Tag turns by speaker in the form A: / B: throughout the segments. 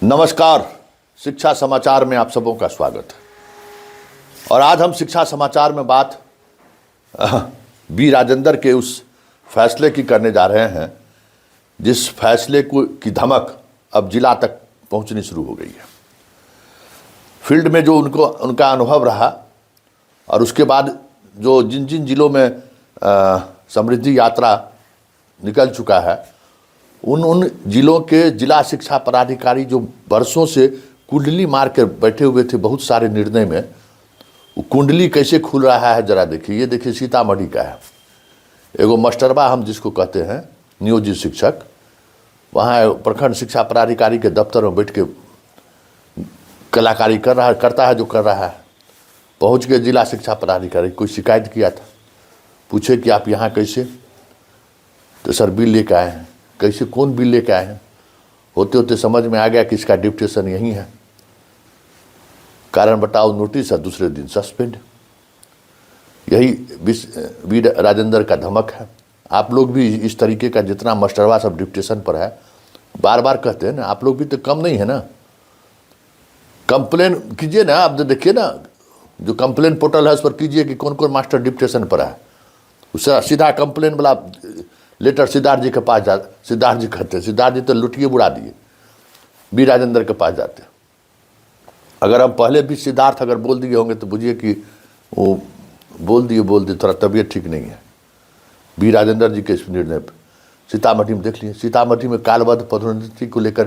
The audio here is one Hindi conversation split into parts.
A: नमस्कार, शिक्षा समाचार में आप सबों का स्वागत है। और आज हम शिक्षा समाचार में बात बी राजेंद्र के उस फैसले की करने जा रहे हैं जिस फैसले की धमक अब जिला तक पहुंचनी शुरू हो गई है। फील्ड में जो उनका अनुभव रहा और उसके बाद जो जिन जिन जिलों में समृद्धि यात्रा निकल चुका है, उन जिलों के जिला शिक्षा पदाधिकारी जो वर्षों से कुंडली मार के बैठे हुए थे बहुत सारे निर्णय में, वो कुंडली कैसे खुल रहा है जरा देखिए। ये देखिए सीतामढ़ी का है, एगो मास्टरबा हम जिसको कहते हैं, नियोजित शिक्षक, वहाँ प्रखंड शिक्षा पदाधिकारी के दफ्तर में बैठ के कलाकारी करता है जो कर रहा है। पहुँच के जिला शिक्षा पदाधिकारी कोई शिकायत किया था, पूछे कि आप यहाँ कैसे, तो सर बिल लेके आए हैं। कैसे, कौन बिल लेके आए हैं? होते होते समझ में आ गया कि इसका डिप्टेशन यही है, कारण बताओ नोटिस है, दूसरे दिन सस्पेंड। यही बी राजेंद्र का धमक है। आप लोग भी इस तरीके का जितना मास्टरवा सब डिप्टेशन पर है, बार बार कहते हैं ना, आप लोग भी तो कम नहीं है ना। कंप्लेन कीजिए ना, आप देखिए ना जो कंप्लेन पोर्टल है उस पर कीजिए कि कौन कौन मास्टर डिप्टेशन पर है। उससे सीधा कंप्लेन वाला लेटर सिद्धार्थ जी के पास जा, सिद्धार्थ जी कहते हैं, सिद्धार्थ जी तो लुटिए बुड़ा दिए, बी राजेंद्र के पास जाते। अगर हम पहले भी सिद्धार्थ अगर बोल दिए होंगे तो बुझिए कि वो बोल दिए थोड़ा तबीयत ठीक नहीं है। बी राजेंद्र जी के इस निर्णय पर सीतामढ़ी में देख लिए, सीतामढ़ी में कालबद्ध पदोन्नति को लेकर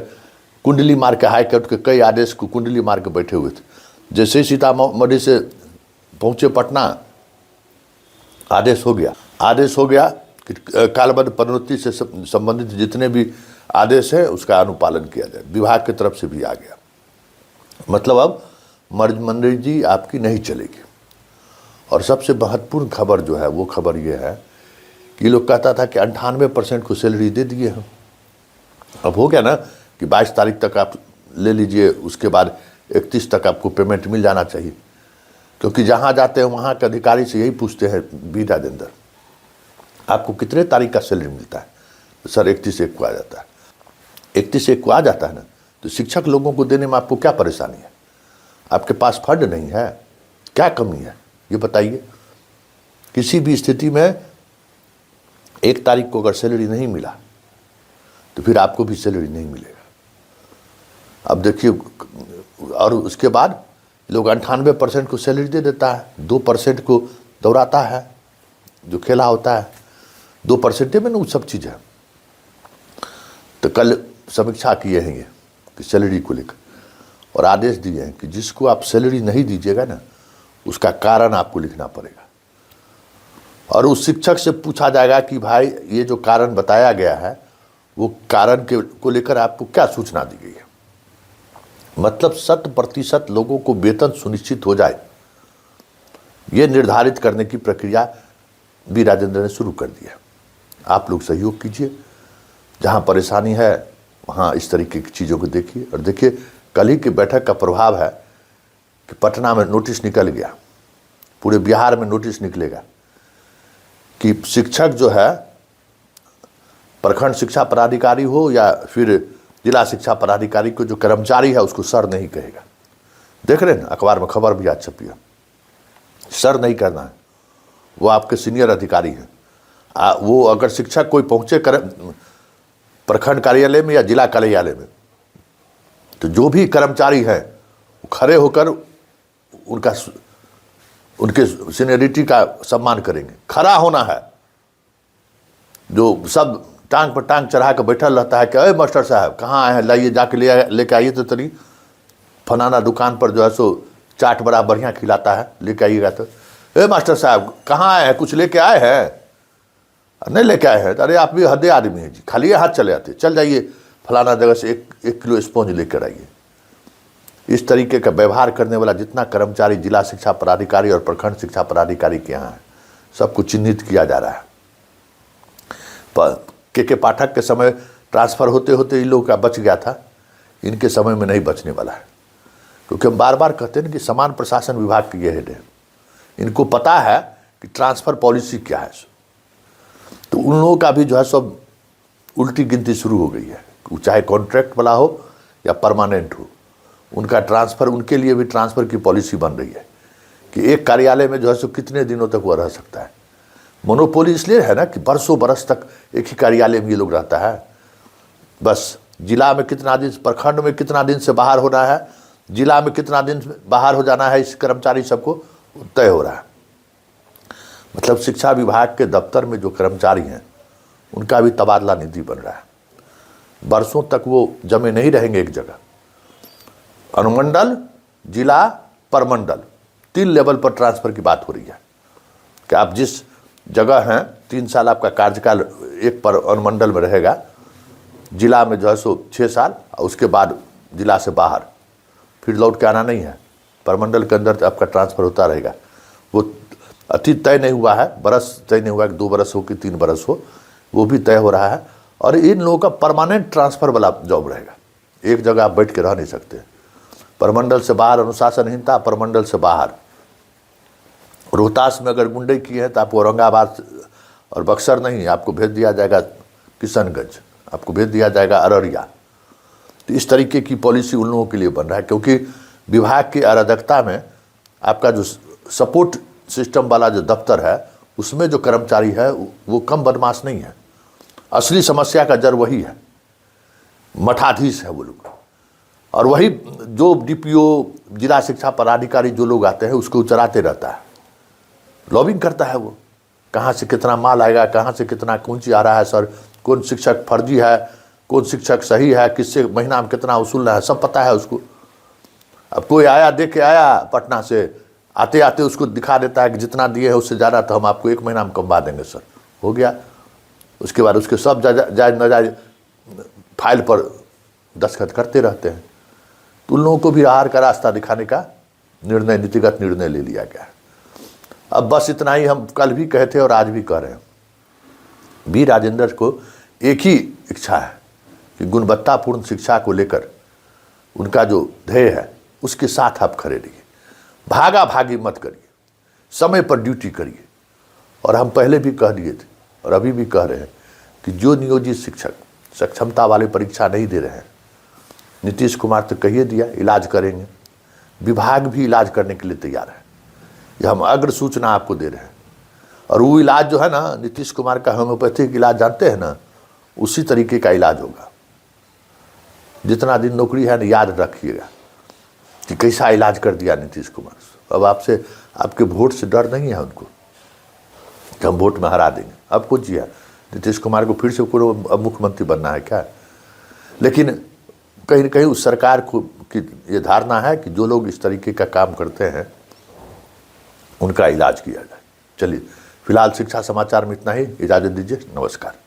A: कुंडली मार के हाईकोर्ट के कई आदेश को कुंडली मार के बैठे हुए थे। जैसे ही सीतामढ़ी से पहुँचे पटना, आदेश हो गया कि कालबद्ध पदोन्नति से संबंधित जितने भी आदेश है उसका अनुपालन किया जाए। विभाग की तरफ से भी आ गया, मतलब अब मर्जी आपकी नहीं चलेगी। और सबसे महत्वपूर्ण खबर जो है वो खबर ये है कि लोग कहता था कि 98% को सैलरी दे दिए हम। अब हो गया ना कि 22 तारीख तक आप ले लीजिए, उसके बाद 31 तक आपको पेमेंट मिल जाना चाहिए। क्योंकि जहाँ जाते हैं वहाँ के अधिकारी से यही पूछते हैं बी राजेंद्र, आपको कितने तारीख का सैलरी मिलता है? तो सर 31 को आ जाता है। 31 को आ जाता है ना, तो शिक्षक लोगों को देने में आपको क्या परेशानी है? आपके पास फंड नहीं है, क्या कमी है ये बताइए। किसी भी स्थिति में 1 तारीख को अगर सैलरी नहीं मिला तो फिर आपको भी सैलरी नहीं मिलेगा। अब देखिए, और उसके बाद लोग 98% को सैलरी दे देता है, 2% को दौड़ाता है, जो खेला होता है 2% में ना वो सब चीज़ है। तो कल समीक्षा किए हैं ये कि सैलरी को लेकर, और आदेश दिए हैं कि जिसको आप सैलरी नहीं दीजिएगा ना, उसका कारण आपको लिखना पड़ेगा। और उस शिक्षक से पूछा जाएगा कि भाई ये जो कारण बताया गया है वो कारण को लेकर आपको क्या सूचना दी गई है। मतलब 100% लोगों को वेतन सुनिश्चित हो जाए, ये निर्धारित करने की प्रक्रिया बी राजेंद्र ने शुरू कर दिया। आप लोग सहयोग कीजिए, जहाँ परेशानी है वहाँ इस तरीके की चीज़ों को देखिए। और देखिए कल ही की बैठक का प्रभाव है कि पटना में नोटिस निकल गया, पूरे बिहार में नोटिस निकलेगा कि शिक्षक जो है, प्रखंड शिक्षा पदाधिकारी हो या फिर जिला शिक्षा पदाधिकारी को जो कर्मचारी है उसको सर नहीं कहेगा। देख रहे हैं ना, अखबार में खबर भी आज छपी है, सर नहीं करना है, वो आपके सीनियर अधिकारी हैं। वो अगर शिक्षक कोई पहुँचे प्रखंड कार्यालय में या जिला कार्यालय में, तो जो भी कर्मचारी हैं वो खड़े होकर उनके सीनियरिटी का सम्मान करेंगे। खड़ा होना है, जो सब टांग पर टांग चढ़ा कर बैठा रहता है कि अरे मास्टर साहब कहाँ आए हैं, लाइए जाके लेके आइए तो तनी, फलाना दुकान पर जो है सो चाट बड़ा बढ़िया खिलाता है, लेके आइएगा। तो ए मास्टर साहब कहाँ आए हैं, कुछ लेके आए हैं? नहीं लेके आए हैं? अरे आप भी हदे आदमी हैं जी, खाली हाथ चले आते, चल जाइए फलाना जगह से 1 किलो स्पॉन्ज लेकर आइए। इस तरीके का व्यवहार करने वाला जितना कर्मचारी जिला शिक्षा पदाधिकारी और प्रखंड शिक्षा पदाधिकारी के यहाँ है, सबको चिन्हित किया जा रहा है। के पाठक के समय ट्रांसफ़र होते होते इन लोगों का बच गया था, इनके समय में नहीं बचने वाला है। क्योंकि हम बार बार कहते हैं कि समान प्रशासन विभाग के ये हेड है, इनको पता है कि ट्रांसफ़र पॉलिसी क्या है। तो उन लोगों का भी जो है सब उल्टी गिनती शुरू हो गई है, चाहे कॉन्ट्रैक्ट वाला हो या परमानेंट हो, उनका ट्रांसफ़र, उनके लिए भी ट्रांसफ़र की पॉलिसी बन रही है कि एक कार्यालय में जो है सो कितने दिनों तक वो रह सकता है। मोनोपोली इसलिए है ना कि बरसों बरस तक एक ही कार्यालय में ये लोग रहता है। बस जिला में कितना दिन, प्रखंड में कितना दिन से बाहर होना है, जिला में कितना दिन बाहर हो जाना है, इस कर्मचारी सबको तय हो रहा है। मतलब शिक्षा विभाग के दफ्तर में जो कर्मचारी हैं उनका भी तबादला नीति बन रहा है। बरसों तक वो जमे नहीं रहेंगे एक जगह। अनुमंडल, जिला, परमंडल 3 लेवल पर ट्रांसफ़र की बात हो रही है कि आप जिस जगह हैं 3 साल आपका कार्यकाल एक पर अनुमंडल में रहेगा, जिला में जो है सो 6 साल, और उसके बाद जिला से बाहर फिर लौट के आना नहीं है। परमंडल के अंदर आपका ट्रांसफ़र होता रहेगा। वो अति तय नहीं हुआ है, बरस तय नहीं हुआ कि 2 बरस हो कि 3 बरस हो, वो भी तय हो रहा है। और इन लोगों का परमानेंट ट्रांसफ़र वाला जॉब रहेगा, एक जगह आप बैठ के रह नहीं सकते। परमंडल से बाहर अनुशासनहीनता, परमंडल से बाहर रोहतास में अगर गुंडे की है तो आपको औरंगाबाद और बक्सर नहीं, आपको भेज दिया जाएगा किशनगंज, आपको भेज दिया जाएगा अररिया। तो इस तरीके की पॉलिसी उन लोगों के लिए बन रहा है, क्योंकि विभाग की अराजकता में आपका जो सपोर्ट सिस्टम वाला जो दफ्तर है उसमें जो कर्मचारी है वो कम बदमाश नहीं है। असली समस्या का जड़ वही है, मठाधीश है वो लोग। और वही जो डीपीओ, जिला शिक्षा पदाधिकारी जो लोग आते हैं उसको चलाते रहता है, लॉबिंग करता है। वो कहाँ से कितना माल आएगा, कहाँ से कितना कौन चीज आ रहा है सर, कौन शिक्षक फर्जी है, कौन शिक्षक सही है, किससे महीना में कितना वसूलना है, सब पता है उसको। अब कोई आया, देख के आया पटना से, आते आते उसको दिखा देता है कि जितना दिए है उससे ज़्यादा तो हम आपको 1 महीना में कमवा देंगे सर, हो गया। उसके बाद उसके सब जायज़ नाजायज फाइल पर दस्तखत करते रहते हैं। तो उन लोगों को भी आहार का रास्ता दिखाने का निर्णय, नीतिगत निर्णय ले लिया गया है। अब बस इतना ही हम कल भी कहे थे और आज भी कह रहे हैं, बी राजेंद्र को एक ही इच्छा है कि गुणवत्तापूर्ण शिक्षा को लेकर उनका जो ध्येय है उसके साथ आप खड़े रहिए, भागा भागी मत करिए, समय पर ड्यूटी करिए। और हम पहले भी कह दिए थे और अभी भी कह रहे हैं कि जो नियोजित शिक्षक सक्षमता वाले परीक्षा नहीं दे रहे हैं, नीतीश कुमार तो कहिए दिया इलाज करेंगे, विभाग भी इलाज करने के लिए तैयार है। ये हम अग्र सूचना आपको दे रहे हैं। और वो इलाज जो है ना, नीतीश कुमार का होम्योपैथिक इलाज जानते हैं ना, उसी तरीके का इलाज होगा। जितना दिन नौकरी है ना, याद रखिएगा कि कैसा इलाज कर दिया नीतीश कुमार। अब आपसे, आपके वोट से डर नहीं है उनको कि हम वोट में हरा देंगे। अब कुछ जिया नीतीश कुमार को फिर से अब मुख्यमंत्री बनना है क्या? लेकिन कहीं न कहीं उस सरकार को की ये धारणा है कि जो लोग इस तरीके का काम करते हैं उनका इलाज किया जाए। चलिए, फिलहाल शिक्षा समाचार में इतना ही, इजाज़त दीजिए, नमस्कार।